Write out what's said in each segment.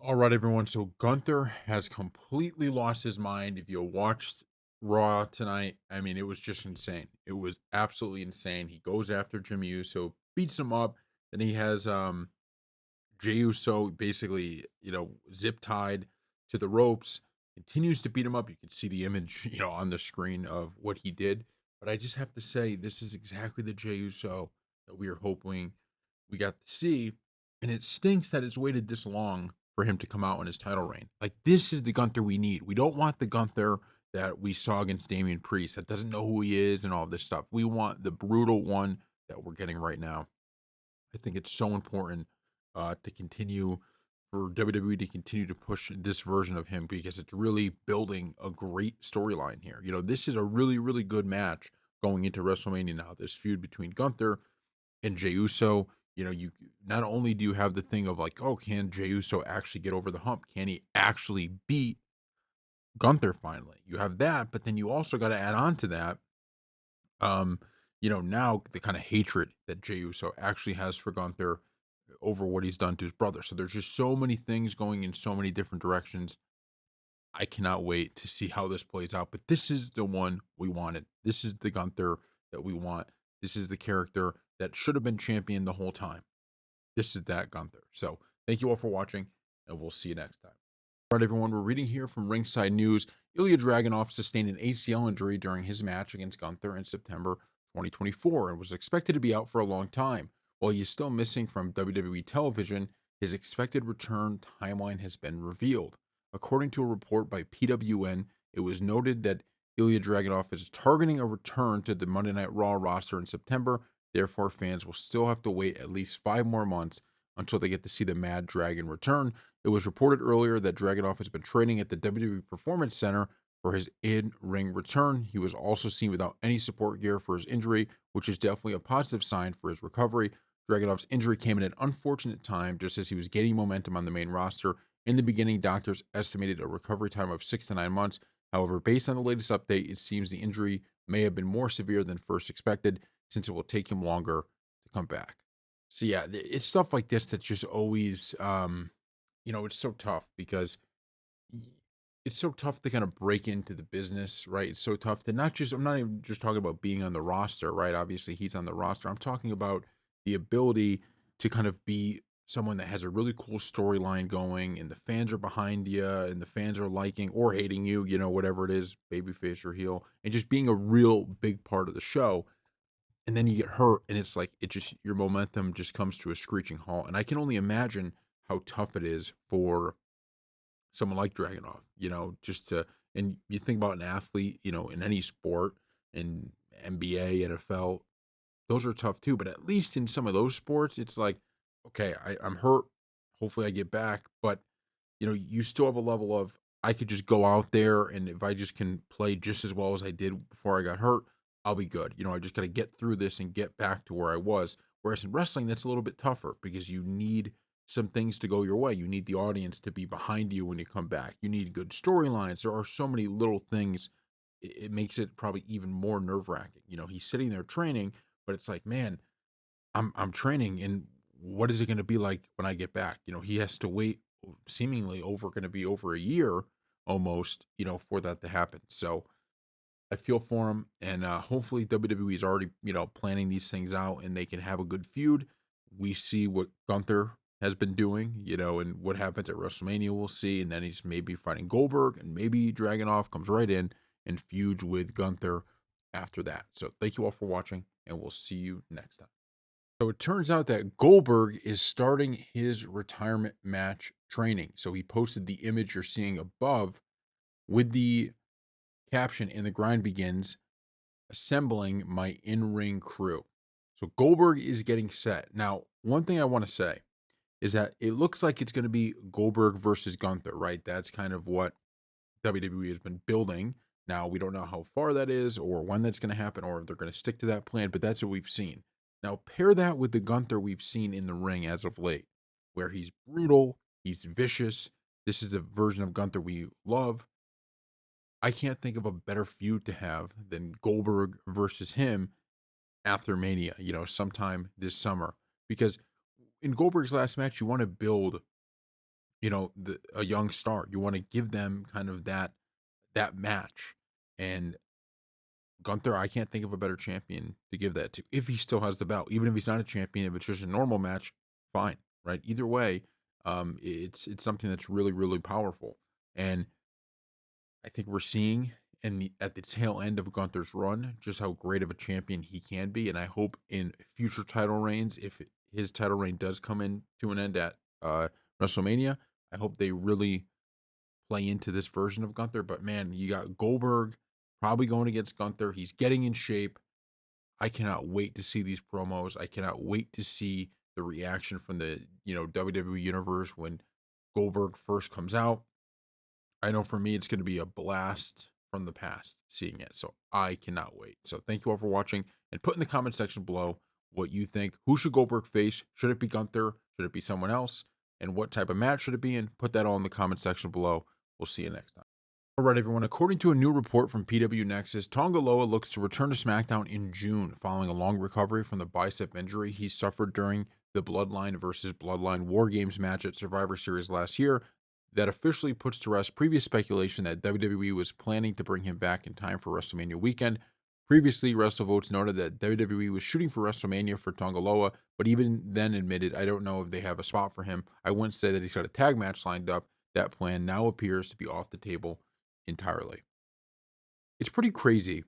All right, everyone. So Gunther has completely lost his mind. If you watched Raw tonight, I mean, it was just insane. It was absolutely insane. He goes after Jimmy Uso, beats him up. Then he has Jey Uso basically, zip tied to the ropes, continues to beat him up. You can see the image, on the screen of what he did. But I just have to say, this is exactly the Jey Uso that we are hoping we got to see. And it stinks that it's waited this long for him to come out in his title reign. Like, this is the Gunther we need. We don't want the Gunther that we saw against Damian Priest that doesn't know who he is and all this stuff. We want the brutal one that we're getting right now. I think it's so important to continue for WWE to continue to push this version of him because it's really building a great storyline here. This is a really, really good match going into WrestleMania now. This feud between Gunther and Jey Uso. You not only do you have the thing of like, oh, can Jey Uso actually get over the hump? Can he actually beat Gunther finally? You have that, but then you also got to add on to that um, now the kind of hatred that Jey Uso actually has for Gunther over what he's done to his brother. So there's just so many things going in so many different directions. I cannot wait to see how this plays out. But this is the one we wanted. This is the Gunther that we want. This is the character that should have been champion the whole time. This is that Gunther. So thank you all for watching, and we'll see you next time. All right, everyone, we're reading here from Ringside News. Ilya Dragunov sustained an ACL injury during his match against Gunther in September 2024 and was expected to be out for a long time. While he is still missing from WWE television, his expected return timeline has been revealed. According to a report by PWN, it was noted that Ilya Dragunov is targeting a return to the Monday Night Raw roster in September. Therefore, fans will still have to wait at least 5 more months until they get to see the Mad Dragon return. It was reported earlier that Dragunov has been training at the WWE Performance Center for his in-ring return. He was also seen without any support gear for his injury, which is definitely a positive sign for his recovery. Dragunov's injury came at an unfortunate time, just as he was gaining momentum on the main roster. In the beginning, doctors estimated a recovery time of 6 to 9 months. However, based on the latest update, it seems the injury may have been more severe than first expected, since it will take him longer to come back. So yeah, it's stuff like this that just always it's so tough because y- it's so tough to kind of break into the business, right? It's so tough to not just, I'm not even just talking about being on the roster, right? Obviously, he's on the roster. I'm talking about the ability to kind of be someone that has a really cool storyline going and the fans are behind you and the fans are liking or hating you, whatever it is, babyface or heel, and just being a real big part of the show. And then you get hurt and it's like it just your momentum just comes to a screeching halt. And I can only imagine how tough it is for someone like Dragunov, just to and you think about an athlete, in any sport, in NBA, NFL, those are tough too. But at least in some of those sports, it's like, okay, I'm hurt. Hopefully I get back. But you still have a level of I could just go out there and if I just can play just as well as I did before I got hurt, I'll be good. I just got to get through this and get back to where I was. Whereas in wrestling, that's a little bit tougher because you need some things to go your way. You need the audience to be behind you when you come back. You need good storylines. There are so many little things. It makes it probably even more nerve wracking. He's sitting there training, but it's like, man, I'm training and what is it going to be like when I get back? He has to wait seemingly over going to be over a year almost, for that to happen. So I feel for him and hopefully WWE is already, planning these things out and they can have a good feud. We see what Gunther has been doing, and what happens at WrestleMania we'll see and then he's maybe fighting Goldberg and maybe Dragunov comes right in and feuds with Gunther after that. So thank you all for watching and we'll see you next time. So it turns out that Goldberg is starting his retirement match training. So he posted the image you're seeing above with the caption, "In the grind begins, assembling my in ring crew." So Goldberg is getting set. Now, one thing I want to say is that it looks like it's going to be Goldberg versus Gunther, right? That's kind of what WWE has been building. Now, we don't know how far that is or when that's going to happen or if they're going to stick to that plan, but that's what we've seen. Now, pair that with the Gunther we've seen in the ring as of late, where he's brutal, he's vicious. This is the version of Gunther we love. I can't think of a better feud to have than Goldberg versus him after Mania, sometime this summer. Because in Goldberg's last match, you want to build a young star. You want to give them kind of that match. And Gunther, I can't think of a better champion to give that to if he still has the belt. Even if he's not a champion, if it's just a normal match, fine, right? Either way, it's something that's really really powerful, and I think we're seeing at the tail end of Gunther's run just how great of a champion he can be, and I hope in future title reigns, if his title reign does come in to an end at WrestleMania, I hope they really play into this version of Gunther. But man, you got Goldberg probably going against Gunther. He's getting in shape. I cannot wait to see these promos. I cannot wait to see the reaction from the WWE universe when Goldberg first comes out. I know for me it's going to be a blast from the past seeing it. So I cannot wait. So thank you all for watching and put in the comment section below what you think. Who should Goldberg face? Should it be Gunther? Should it be someone else? And what type of match should it be in? Put that all in the comment section below. We'll see you next time. All right, everyone. According to a new report from PW Nexus, Tonga Loa looks to return to SmackDown in June following a long recovery from the bicep injury he suffered during the Bloodline versus Bloodline War Games match at Survivor Series last year. That officially puts to rest previous speculation that WWE was planning to bring him back in time for WrestleMania weekend. Previously, WrestleVotes noted that WWE was shooting for WrestleMania for Tonga Loa, but even then admitted, I don't know if they have a spot for him. I wouldn't say that he's got a tag match lined up. That plan now appears to be off the table entirely. It's pretty crazy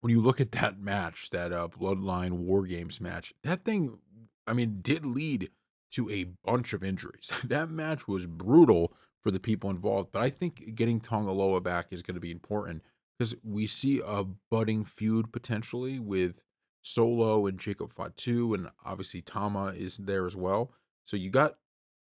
when you look at that match, that Bloodline War Games match. That thing, I mean, did lead to a bunch of injuries. That match was brutal for the people involved, but I think getting Tonga Loa back is going to be important because we see a budding feud potentially with Solo and Jacob Fatu, and obviously Tama is there as well. So you got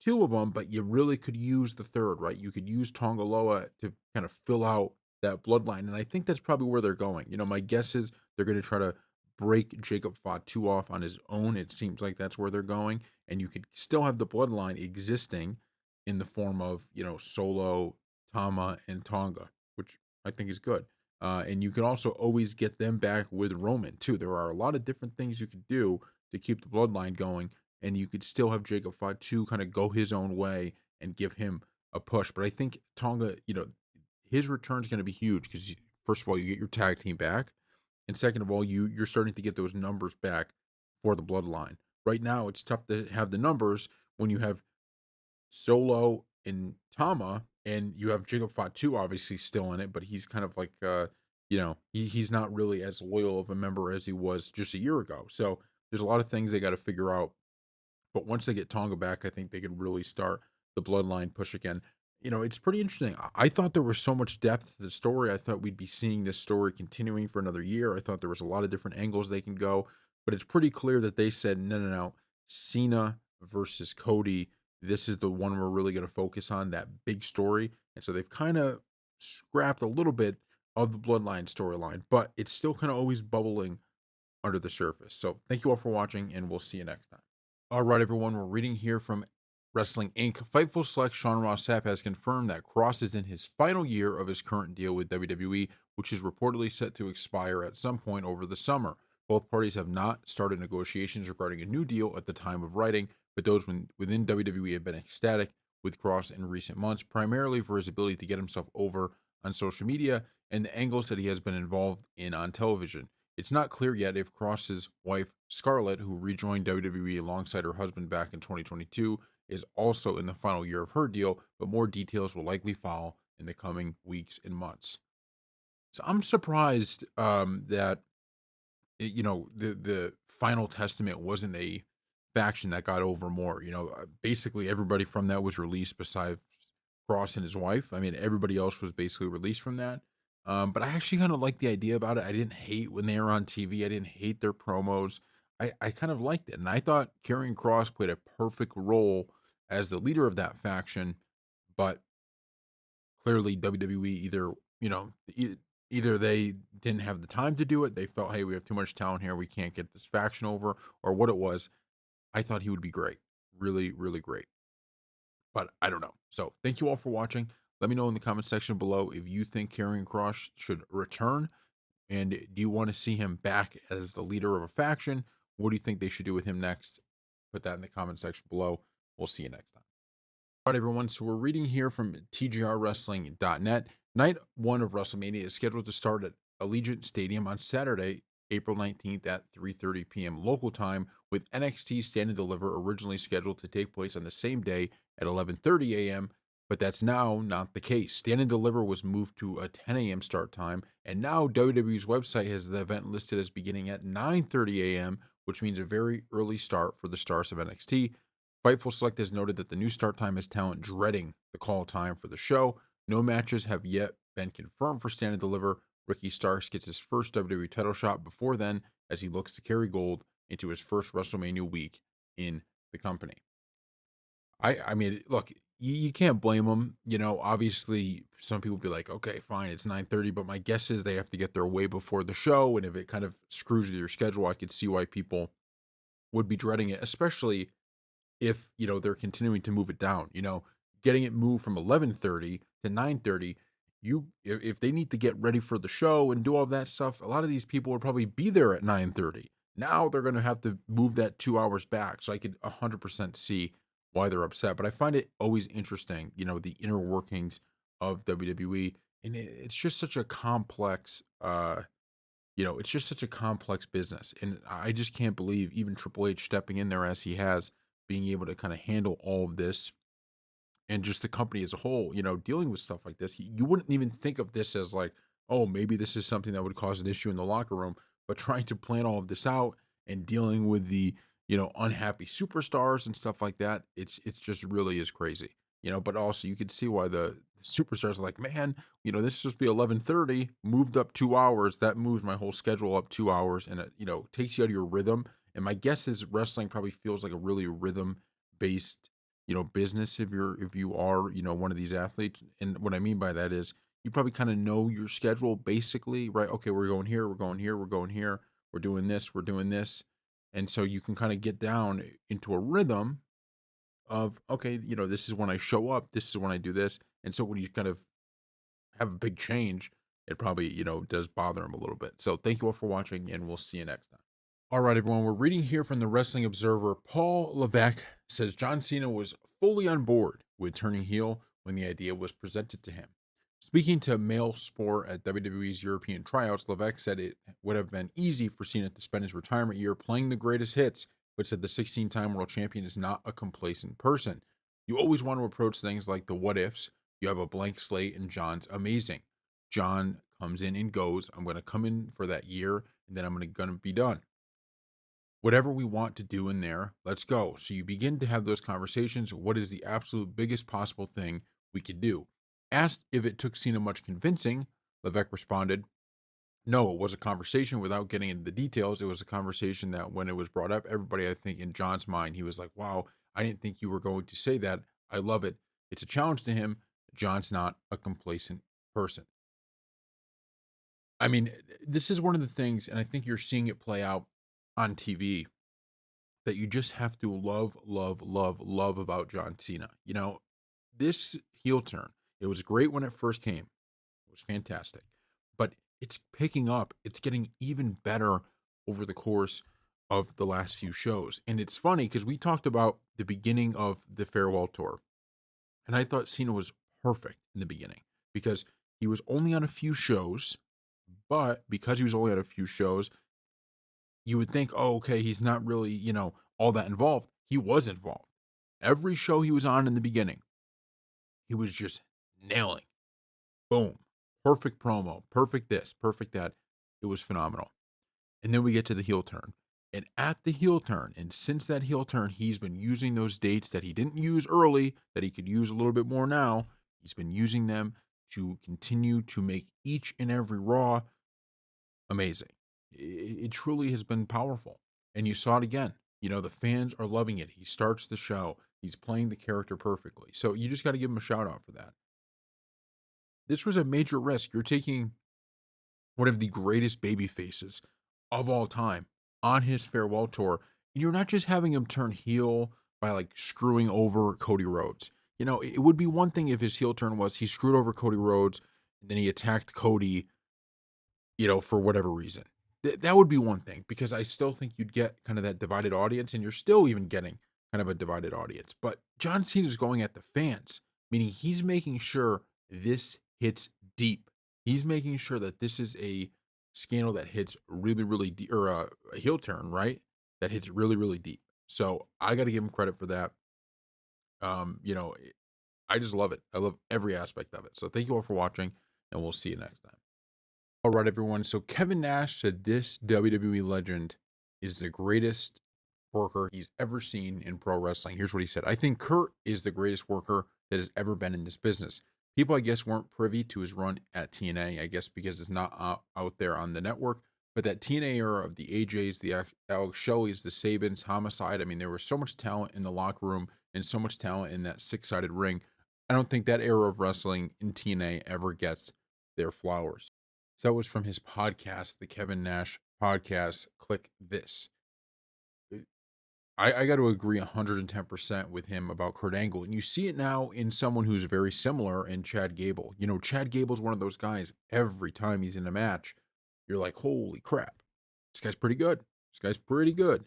two of them, but you really could use the third, right? You could use Tonga Loa to kind of fill out that bloodline. And I think that's probably where they're going. My guess is they're going to try to break Jacob Fatu off on his own. It seems like that's where they're going. And you could still have the bloodline existing in the form of, Solo, Tama, and Tonga, which I think is good. And you can also always get them back with Roman, too. There are a lot of different things you could do to keep the bloodline going. And you could still have Jacob Fatu kind of go his own way and give him a push. But I think Tonga, his return is going to be huge because first of all, you get your tag team back, and second of all, you're starting to get those numbers back for the bloodline. Right now, it's tough to have the numbers when you have Solo and Tama, and you have Jacob Fatu obviously still in it, but he's kind of like he's not really as loyal of a member as he was just a year ago. So there's a lot of things they got to figure out, but once they get Tonga back, I think they could really start the bloodline push again. It's pretty interesting. I thought there was so much depth to the story. I thought we'd be seeing this story continuing for another year. I thought there was a lot of different angles they can go, but it's pretty clear that they said, no, no, no. Cena versus Cody. This is the one we're really going to focus on, that big story. And so they've kind of scrapped a little bit of the bloodline storyline, but it's still kind of always bubbling under the surface. So thank you all for watching, and we'll see you next time. All right, everyone. We're reading here from Wrestling Inc. Fightful Select Sean Ross Sapp has confirmed that Cross is in his final year of his current deal with WWE, which is reportedly set to expire at some point over the summer. Both parties have not started negotiations regarding a new deal at the time of writing, but those within WWE have been ecstatic with Cross in recent months, primarily for his ability to get himself over on social media and the angles that he has been involved in on television. It's not clear yet if Cross's wife, Scarlett, who rejoined WWE alongside her husband back in 2022, is also in the final year of her deal, but more details will likely follow in the coming weeks and months. So I'm surprised that the final testament wasn't a faction that got over more. Basically everybody from that was released besides Cross and his wife. I mean, everybody else was basically released from that. But I actually kind of like the idea about it. I didn't hate when they were on TV. I didn't hate their promos. I kind of liked it. And I thought Karrion Cross played a perfect role as the leader of that faction. But clearly WWE either they didn't have the time to do it, they felt, hey, we have too much talent here, we can't get this faction over, or what it was. I thought he would be great, really really great, but I don't know. So thank you all for watching. Let me know in the comment section below if you think Karrion Cross should return, and do you want to see him back as the leader of a faction? What do you think they should do with him next? Put that in the comment section below. We'll see you next time. All right, everyone. So we're reading here from TGRWrestling.net. Night one of WrestleMania is scheduled to start at Allegiant Stadium on Saturday, April 19th at 3:30 p.m. local time, with NXT Stand and Deliver originally scheduled to take place on the same day at 11:30 a.m., but that's now not the case. Stand and Deliver was moved to a 10 a.m. start time, and now WWE's website has the event listed as beginning at 9:30 a.m., which means a very early start for the stars of NXT. Fightful Select has noted that the new start time has talent dreading the call time for the show. No matches have yet been confirmed for Stand and Deliver. Ricky Starks gets his first WWE title shot before then as he looks to carry gold into his first WrestleMania week in the company. I mean, look, you can't blame them. Obviously, some people be like, okay, fine, it's 9:30, but my guess is they have to get there way before the show. And if it kind of screws with your schedule, I could see why people would be dreading it, especially if they're continuing to move it down, getting it moved from 11:30 to 9:30. If they need to get ready for the show and do all that stuff, a lot of these people would probably be there at 9:30. Now they're going to have to move that 2 hours back, so I could 100% see why they're upset. But I find it always interesting, the inner workings of WWE, and it's just such a complex it's just such a complex business. And I just can't believe even Triple H stepping in there as he has, being able to kind of handle all of this and just the company as a whole, dealing with stuff like this. You wouldn't even think of this as like, oh, maybe this is something that would cause an issue in the locker room, but trying to plan all of this out and dealing with the, unhappy superstars and stuff like that, it's just really is crazy. But also you could see why the superstars are like, man, this is supposed to be 11:30, moved up 2 hours. That moves my whole schedule up 2 hours, and it, takes you out of your rhythm. And my guess is wrestling probably feels like a really rhythm based business if you are, one of these athletes. And what I mean by that is you probably kind of know your schedule basically, right? Okay, we're going here, we're going here, we're going here, we're doing this, we're doing this. And so you can kind of get down into a rhythm of, okay, this is when I show up, this is when I do this. And so when you kind of have a big change, it probably, does bother them a little bit. So thank you all for watching, and we'll see you next time. All right, everyone. We're reading here from the Wrestling Observer. Paul Levesque says John Cena was fully on board with turning heel when the idea was presented to him. Speaking to Mail Sport at WWE's European tryouts, Levesque said it would have been easy for Cena to spend his retirement year playing the greatest hits, but said the 16-time world champion is not a complacent person. You always want to approach things like the what ifs. You have a blank slate, and John's amazing. John comes in and goes. I'm going to come in for that year, and then I'm going to be done. Whatever we want to do in there, let's go. So you begin to have those conversations. What is the absolute biggest possible thing we could do? Asked if it took Cena much convincing, Levesque responded, no, it was a conversation without getting into the details. It was a conversation that when it was brought up, everybody, I think, in John's mind, he was like, wow, I didn't think you were going to say that. I love it. It's a challenge to him. John's not a complacent person. I mean, this is one of the things, and I think you're seeing it play out on TV that you just have to love, love, love, love about John Cena. This heel turn, it was great when it first came. It was fantastic. But it's picking up. It's getting even better over the course of the last few shows. And it's funny because we talked about the beginning of the farewell tour. And I thought Cena was perfect in the beginning because he was only on a few shows. But because he was only on a few shows, you would think, oh, okay, he's not really, all that involved. He was involved. Every show he was on in the beginning, he was just nailing. Boom. Perfect promo. Perfect this, perfect that. It was phenomenal. And then we get to the heel turn. And at the heel turn, and since that heel turn, he's been using those dates that he didn't use early, that he could use a little bit more now. He's been using them to continue to make each and every Raw amazing. It truly has been powerful. And you saw it again. The fans are loving it. He starts the show. He's playing the character perfectly. So you just got to give him a shout out for that. This was a major risk. You're taking one of the greatest baby faces of all time on his farewell tour. And you're not just having him turn heel by like screwing over Cody Rhodes. It would be one thing if his heel turn was he screwed over Cody Rhodes and then he attacked Cody for whatever reason. That would be one thing because I still think you'd get kind of that divided audience, and you're still even getting kind of a divided audience. But John Cena is going at the fans, meaning he's making sure this hits deep. He's making sure that this is a scandal that hits really, really deep, or a heel turn, right? That hits really, really deep. So I got to give him credit for that. You know, I just love it. I love every aspect of it. So thank you all for watching, and we'll see you next time. All right, everyone. So Kevin Nash said this WWE legend is the greatest worker he's ever seen in pro wrestling. Here's what he said: I think Kurt is the greatest worker that has ever been in this business. People, I guess, weren't privy to his run at TNA, I guess, because it's not out there on the network. But that TNA era of the AJs, the Alex Shelley's, the Sabins, Homicide, I mean, there was so much talent in the locker room and so much talent in that six-sided ring. I don't think that era of wrestling in TNA ever gets their flowers. So that was from his podcast, the Kevin Nash podcast. Click this. I got to agree 110% with him about Kurt Angle. And you see it now in someone who's very similar in Chad Gable. You know, Chad Gable's one of those guys, every time he's in a match, you're like, holy crap, this guy's pretty good. This guy's pretty good.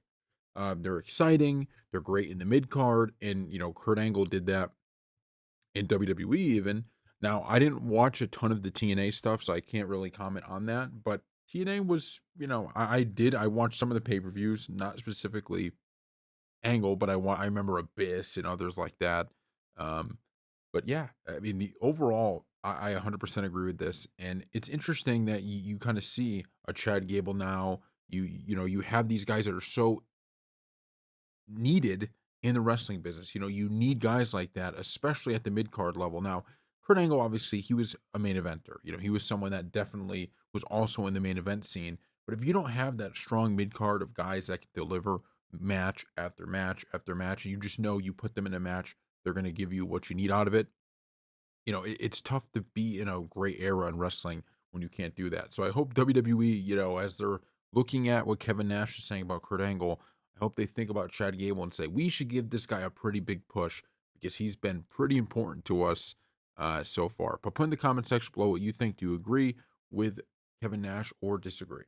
They're exciting. They're great in the mid card. And, you know, Kurt Angle did that in WWE even. Now, I didn't watch a ton of the TNA stuff, so I can't really comment on that. But TNA was, you know, I did. I watched some of the pay per views, not specifically Angle, but I remember Abyss and others like that. Um, but yeah, I mean, the overall, I 100% agree with this, and it's interesting that you kind of see a Chad Gable now. You know, you have these guys that are so needed in the wrestling business. You know, you need guys like that, especially at the mid card level. Now, Kurt Angle, obviously, he was a main eventer. You know, he was someone that definitely was also in the main event scene. But if you don't have that strong mid card of guys that can deliver match after match after match, and you just know you put them in a match, they're going to give you what you need out of it. You know, it's tough to be in a great era in wrestling when you can't do that. So I hope WWE, you know, as they're looking at what Kevin Nash is saying about Kurt Angle, I hope they think about Chad Gable and say we should give this guy a pretty big push because he's been pretty important to us so far. But put in the comment section below what you think. Do you agree with Kevin Nash or disagree?